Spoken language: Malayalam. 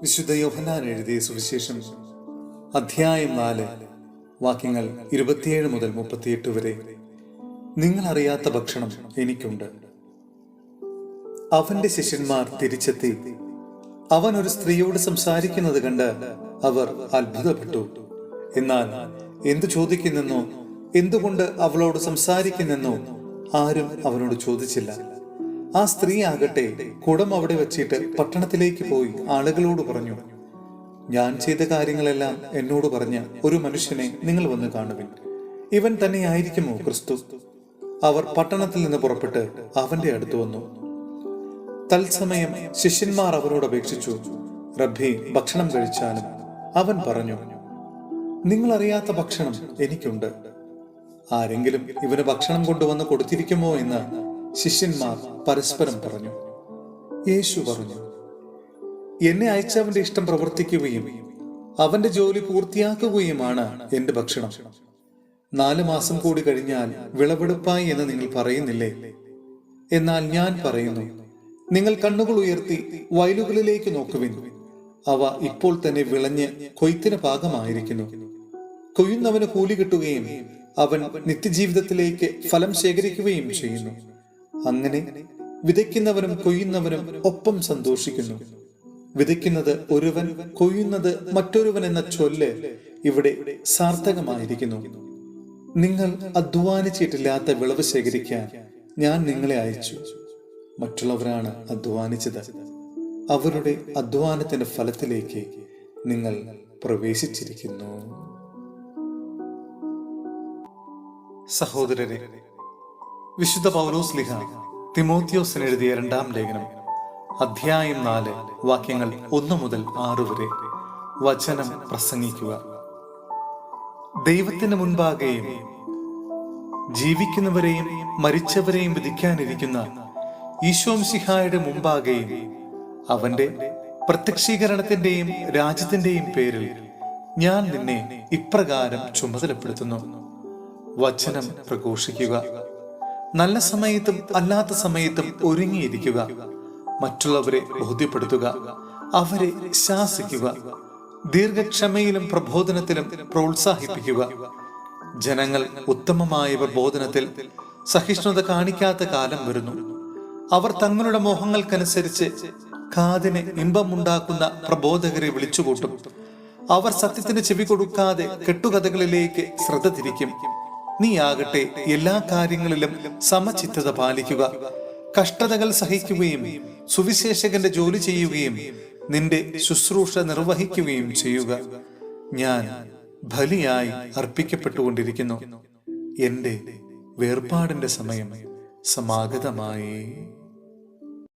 വിശുദ്ധ യോഹന്നാൻ എഴുതിയ സുവിശേഷം അധ്യായം 4 വാക്യങ്ങൾ 27 മുതൽ 38 വരെ. നിങ്ങൾ അറിയാത്ത ഭക്ഷണം എനിക്കുണ്ട്. അവന്റെ ശിഷ്യന്മാർ തിരിച്ചെത്തി. അവൻ ഒരു സ്ത്രീയോട് സംസാരിക്കുന്നത് കണ്ട് അവർ അത്ഭുതപ്പെട്ടു. എന്നാൽ എന്തു ചോദിക്കുന്നെന്നോ എന്തുകൊണ്ട് അവളോട് സംസാരിക്കുന്നെന്നോ ആരും അവനോട് ചോദിച്ചില്ല. ആ സ്ത്രീ ആകട്ടെ കുടം അവിടെ വച്ചിട്ട് പട്ടണത്തിലേക്ക് പോയി ആളുകളോട് പറഞ്ഞു, ഞാൻ ചെയ്ത കാര്യങ്ങളെല്ലാം എന്നോട് പറഞ്ഞ ഒരു മനുഷ്യനെ നിങ്ങൾ വന്ന് കാണുവിൻ. ഇവൻ തന്നെയായിരിക്കുമോ ക്രിസ്തു? അവർ പട്ടണത്തിൽ നിന്ന് പുറപ്പെട്ട് അവന്റെ അടുത്ത് വന്നു. തത്സമയം ശിഷ്യന്മാർ അവനോട് അപേക്ഷിച്ചു, റബ്ബി, ഭക്ഷണം കഴിച്ചാലും. അവൻ പറഞ്ഞു, നിങ്ങൾ അറിയാത്ത ഭക്ഷണം എനിക്കുണ്ട്. ആരെങ്കിലും ഇവന് ഭക്ഷണം കൊണ്ടുവന്ന് കൊടുത്തിരിക്കുമോ എന്ന് ശിഷ്യന്മാർ പരസ്പരം പറഞ്ഞു. യേശു പറഞ്ഞു, എന്നെ അയച്ചവന്റെ ഇഷ്ടം പ്രവർത്തിക്കുകയും അവന്റെ ജോലി പൂർത്തിയാക്കുകയുമാണ് എന്റെ ഭക്ഷണം. 4 മാസം കൂടി കഴിഞ്ഞാൽ വിളവെടുപ്പായി എന്ന് നിങ്ങൾ പറയുന്നില്ലേ? എന്നാൽ ഞാൻ പറയുന്നു, നിങ്ങൾ കണ്ണുകൾ ഉയർത്തി വയലുകളിലേക്ക് നോക്കുവിൻ. അവ ഇപ്പോൾ തന്നെ വിളഞ്ഞ് കൊയ്ത്തിന് പാകമായിരിക്കുന്നു. കൊയ്യുന്നവന് കൂലി കിട്ടുകയും അവൻ നിത്യജീവിതത്തിലേക്ക് ഫലം ശേഖരിക്കുകയും ചെയ്യുന്നു. അങ്ങനെ വിതയ്ക്കുന്നവനും കൊയ്യുന്നവനും ഒപ്പം സന്തോഷിക്കുന്നു. വിതയ്ക്കുന്നത് ഒരുവൻ, കൊയ്യുന്നത് മറ്റൊരുവൻ എന്ന ചൊല്ല് ഇവിടെ സാർത്ഥകമായിരിക്കുന്നു. നിങ്ങൾ അധ്വാനിച്ചിട്ടില്ലാത്ത വിളവ് ശേഖരിക്കാൻ ഞാൻ നിങ്ങളെ അയച്ചു. മറ്റുള്ളവരാണ് അധ്വാനിച്ചത്. അവരുടെ അധ്വാനത്തിന്റെ ഫലത്തിലേക്ക് നിങ്ങൾ പ്രവേശിച്ചിരിക്കുന്നു. സഹോദരരെ, വിശുദ്ധ പൗലോസ്ലീഹ തിമോത്തിയോസിന് എഴുതിയ 2-ാം ലേഖനം അധ്യായം 4 വാക്യങ്ങൾ 1 മുതൽ 6 വരെ. വചനം പ്രസംഗിക്കുക. ദൈവത്തിന് മുൻപാകെയും ജീവിക്കുന്നവരെയും മരിച്ചവരെയും വിധിക്കാനിരിക്കുന്ന ഈശോമിശിഹായുടെ മുമ്പാകെയും അവന്റെ പ്രത്യക്ഷീകരണത്തിന്റെയും രാജ്യത്തിന്റെയും പേരിൽ ഞാൻ നിന്നെ ഇപ്രകാരം ചുമതലപ്പെടുത്തുന്നു. വചനം പ്രഘോഷിക്കുക. നല്ല സമയത്തും അല്ലാത്ത സമയത്തും ഒരുങ്ങിയിരിക്കുക. മറ്റുള്ളവരെ ബോധ്യപ്പെടുത്തുക. അവരെ ശാസിക്കുക. ദീർഘക്ഷമയിലും പ്രബോധനത്തിലും പ്രോത്സാഹിപ്പിക്കുക. ജനങ്ങൾ ഉത്തമമായ പ്രബോധനത്തിൽ സഹിഷ്ണുത കാണിക്കാത്ത കാലം വരുന്നു. അവർ തങ്ങളുടെ മോഹങ്ങൾക്കനുസരിച്ച് കാതിന് ഇമ്പമുണ്ടാക്കുന്ന പ്രബോധകരെ വിളിച്ചുകൂട്ടും. അവർ സത്യത്തിന് ചെവി കൊടുക്കാതെ കെട്ടുകഥകളിലേക്ക് ശ്രദ്ധ തിരിക്കും. നീ ആകട്ടെ എല്ലാ കാര്യങ്ങളിലും സമചിത്തത പാലിക്കുക. കഷ്ടതകൾ സഹിക്കുകയും സുവിശേഷകന്റെ ജോലി ചെയ്യുകയും നിന്റെ ശുശ്രൂഷ നിർവഹിക്കുകയും ചെയ്യുക. ഞാൻ ബലിയായി അർപ്പിക്കപ്പെട്ടുകൊണ്ടിരിക്കുന്നു. എന്റെ വേർപാടിന്റെ സമയം സമാഗതമായി.